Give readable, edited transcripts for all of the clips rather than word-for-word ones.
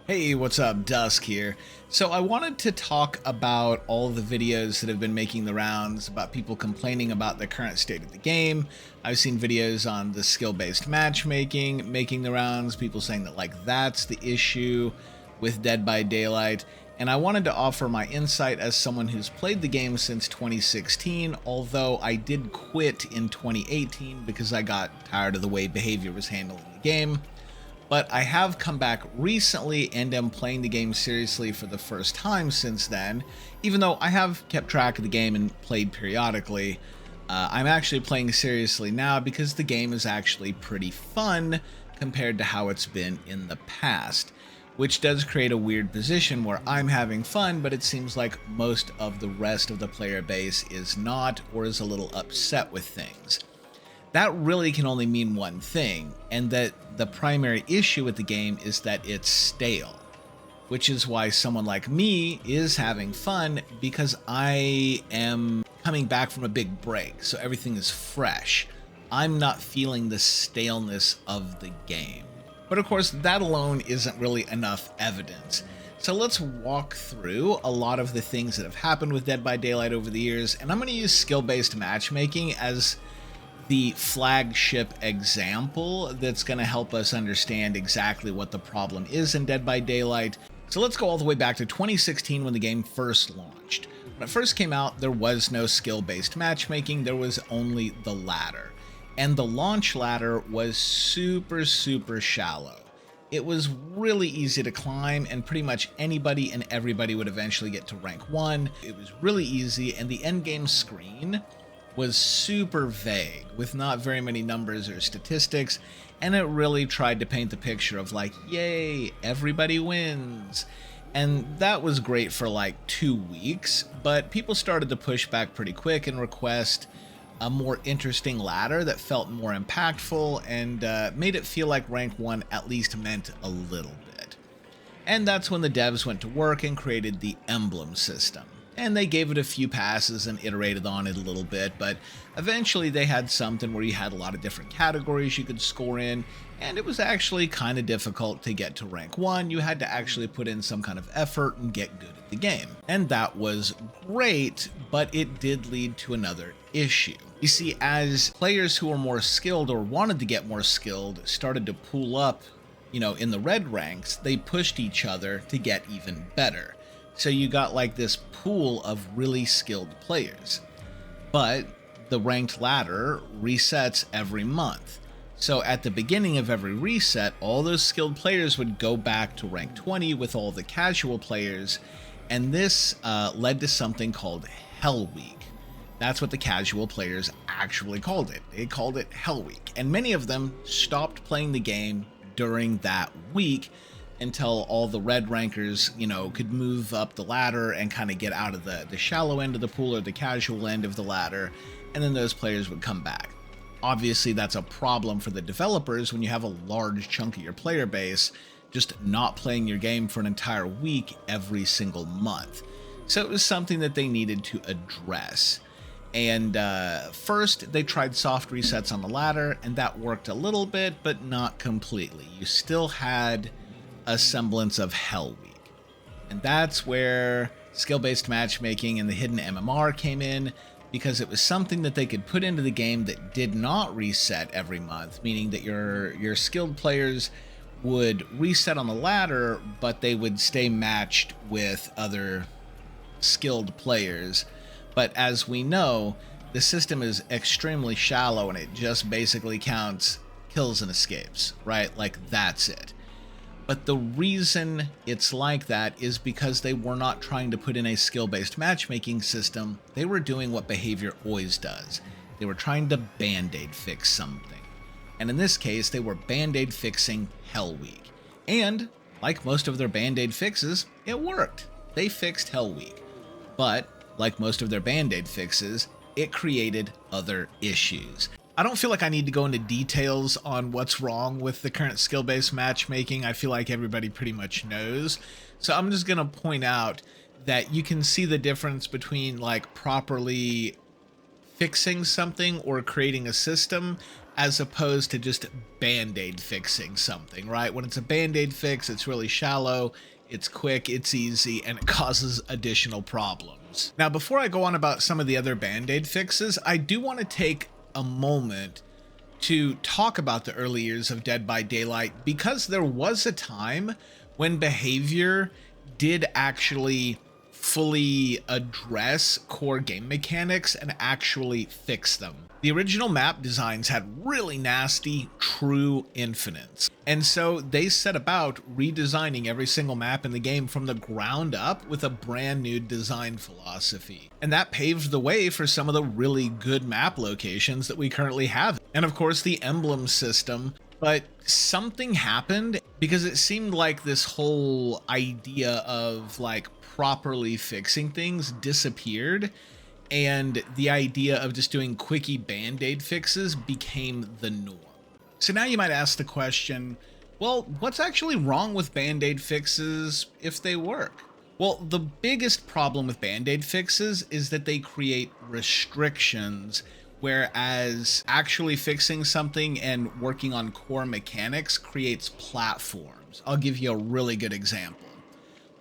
Hey, what's up? Dusk here. So I wanted to talk about all the videos that have been making the rounds about people complaining about the current state of the game. I've seen videos on the skill-based matchmaking making the rounds, people saying that that's the issue with Dead by Daylight. And I wanted to offer my insight as someone who's played the game since 2016, although I did quit in 2018 because I got tired of the way Behavior was handling the game. But I have come back recently and am playing the game seriously for the first time since then. Even though I have kept track of the game and played periodically, I'm actually playing seriously now because the game is actually pretty fun compared to how it's been in the past, which does create a weird position where I'm having fun, but it seems like most of the rest of the player base is not, or is a little upset with things. That really can only mean one thing, and that the primary issue with the game is that it's stale, which is why someone like me is having fun, because I am coming back from a big break, so everything is fresh. I'm not feeling the staleness of the game. But of course, that alone isn't really enough evidence. So let's walk through a lot of the things that have happened with Dead by Daylight over the years, and I'm going to use skill-based matchmaking as the flagship example that's going to help us understand exactly what the problem is in Dead by Daylight. So let's go all the way back to 2016 when the game first launched. When it first came out, there was no skill-based matchmaking, there was only the ladder. And the launch ladder was super shallow. It was really easy to climb, and pretty much anybody and everybody would eventually get to rank 1. It was really easy, and the endgame screen was super vague with not very many numbers or statistics, and it really tried to paint the picture of yay, everybody wins. And that was great for 2 weeks, but people started to push back pretty quick and request a more interesting ladder that felt more impactful and made it feel like rank 1 at least meant a little bit. And that's when the devs went to work and created the emblem system. And they gave it a few passes and iterated on it a little bit, but eventually they had something where you had a lot of different categories you could score in, and it was actually kind of difficult to get to rank 1. You had to actually put in some kind of effort and get good at the game. And that was great, but it did lead to another issue. You see, as players who were more skilled or wanted to get more skilled started to pool up, in the red ranks, they pushed each other to get even better. So you got this pool of really skilled players. But the ranked ladder resets every month. So at the beginning of every reset, all those skilled players would go back to rank 20 with all the casual players, and this led to something called Hell Week. That's what the casual players actually called it. They called it Hell Week, and many of them stopped playing the game during that week until all the red rankers, could move up the ladder and kind of get out of the shallow end of the pool or the casual end of the ladder, and then those players would come back. Obviously, that's a problem for the developers when you have a large chunk of your player base just not playing your game for an entire week every single month. So it was something that they needed to address. And first, they tried soft resets on the ladder, and that worked a little bit, but not completely. You still had a semblance of Hell Week. And that's where skill-based matchmaking and the hidden MMR came in, because it was something that they could put into the game that did not reset every month, meaning that your skilled players would reset on the ladder, but they would stay matched with other skilled players. But as we know, the system is extremely shallow and it just basically counts kills and escapes, right? That's it. But the reason it's like that is because they were not trying to put in a skill-based matchmaking system. They were doing what Behavior always does. They were trying to band-aid fix something. And in this case, they were band-aid fixing Hell Week. And, like most of their band-aid fixes, it worked. They fixed Hell Week. But, like most of their band-aid fixes, it created other issues. I don't feel like I need to go into details on what's wrong with the current skill-based matchmaking. I feel like everybody pretty much knows. So I'm just going to point out that you can see the difference between properly fixing something or creating a system as opposed to just band-aid fixing something, right? When it's a band-aid fix, it's really shallow, it's quick, it's easy, and it causes additional problems. Now, before I go on about some of the other band-aid fixes, I do want to take a moment to talk about the early years of Dead by Daylight, because there was a time when behavior did actually fully address core game mechanics and actually fix them. The original map designs had really nasty true infinites, and so they set about redesigning every single map in the game from the ground up with a brand new design philosophy. And that paved the way for some of the really good map locations that we currently have. And of course the emblem system. But something happened, because it seemed like this whole idea of like properly fixing things disappeared, and the idea of just doing quickie band-aid fixes became the norm. So now you might ask the question, well, what's actually wrong with band-aid fixes if they work? Well, the biggest problem with band-aid fixes is that they create restrictions, whereas actually fixing something and working on core mechanics creates platforms. I'll give you a really good example.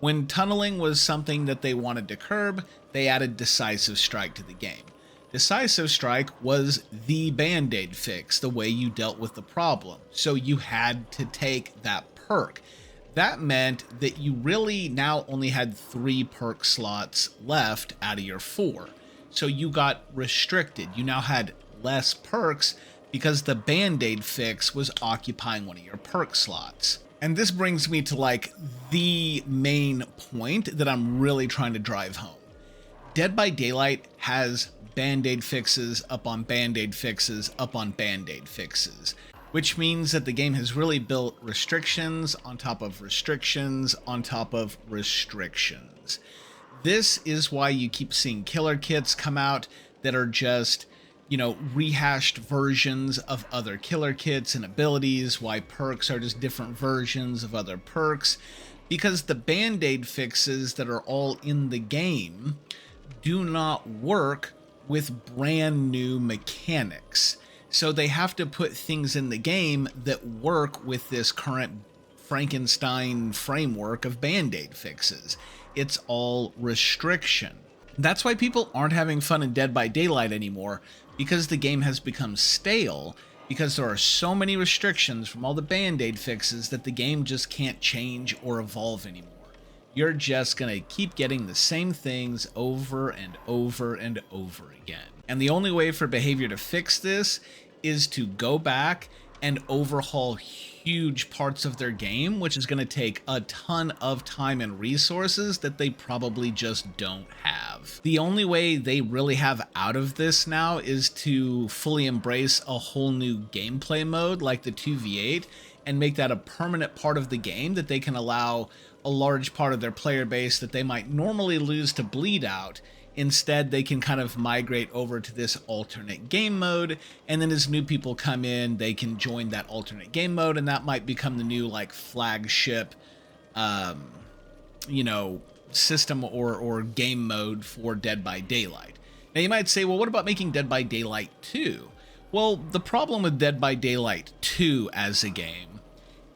When tunneling was something that they wanted to curb, they added Decisive Strike to the game. Decisive Strike was the band-aid fix, the way you dealt with the problem. So you had to take that perk. That meant that you really now only had 3 perk slots left out of your 4. So you got restricted. You now had less perks because the band-aid fix was occupying one of your perk slots. And this brings me to like the main point that I'm really trying to drive home. Dead by Daylight has band-aid fixes up on band-aid fixes up on band-aid fixes, which means that the game has really built restrictions on top of restrictions on top of restrictions. This is why you keep seeing killer kits come out that are just, you know, rehashed versions of other killer kits and abilities, why perks are just different versions of other perks, because the band-aid fixes that are all in the game do not work with brand new mechanics. So they have to put things in the game that work with this current Frankenstein framework of band-aid fixes. It's all restriction. That's why people aren't having fun in Dead by Daylight anymore, because the game has become stale, because there are so many restrictions from all the band-aid fixes that the game just can't change or evolve anymore. You're just going to keep getting the same things over and over and over again. And the only way for behavior to fix this is to go back and overhaul huge parts of their game, which is going to take a ton of time and resources that they probably just don't have. The only way they really have out of this now is to fully embrace a whole new gameplay mode like the 2v8 and make that a permanent part of the game that they can allow a large part of their player base that they might normally lose to bleed out. Instead, they can kind of migrate over to this alternate game mode, and then as new people come in, they can join that alternate game mode, and that might become the new like flagship, you know, system or game mode for Dead by Daylight. Now you might say, well, what about making Dead by Daylight 2? Well, the problem with Dead by Daylight 2 as a game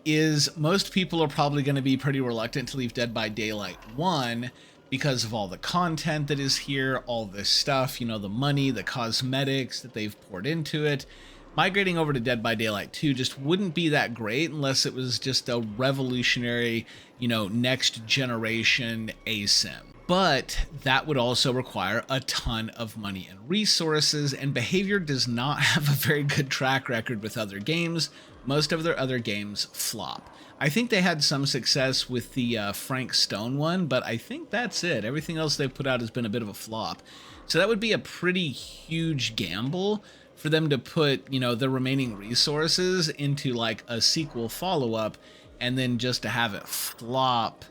is most people are probably going to be pretty reluctant to leave Dead by Daylight 1 because of all the content that is here, all this stuff, you know, the money, the cosmetics that they've poured into it. Migrating over to Dead by Daylight 2 just wouldn't be that great unless it was just a revolutionary, you know, next generation ASIM. But that would also require a ton of money and resources, and Behavior does not have a very good track record with other games. Most of their other games flop. I think they had some success with the Frank Stone one, but I think that's it. Everything else they've put out has been a bit of a flop. So that would be a pretty huge gamble for them to put, you know, the remaining resources into like a sequel follow-up and then just to have it flop.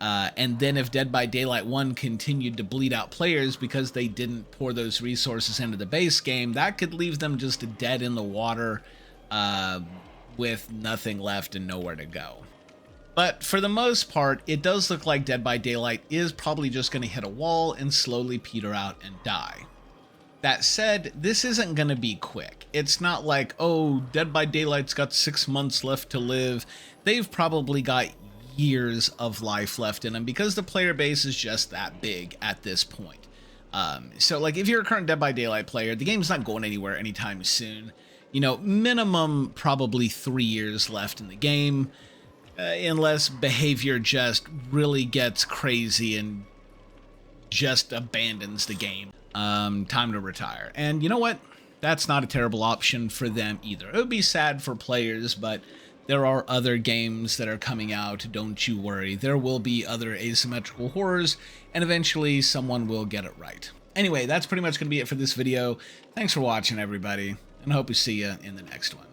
And then if Dead by Daylight 1 continued to bleed out players because they didn't pour those resources into the base game, that could leave them just dead in the water with nothing left and nowhere to go. But for the most part, it does look like Dead by Daylight is probably just going to hit a wall and slowly peter out and die. That said, this isn't going to be quick. It's not like, oh, Dead by Daylight's got 6 months left to live. They've probably got years of life left in them because the player base is just that big at this point. So like if you're a current Dead by Daylight player, the game's not going anywhere anytime soon. You know, minimum probably 3 years left in the game, unless behavior just really gets crazy and just abandons the game. Time to retire. And you know what? That's not a terrible option for them either. It would be sad for players, but there are other games that are coming out. Don't you worry. There will be other asymmetrical horrors, and eventually someone will get it right. Anyway, that's pretty much going to be it for this video. Thanks for watching, everybody, and I hope we see you in the next one.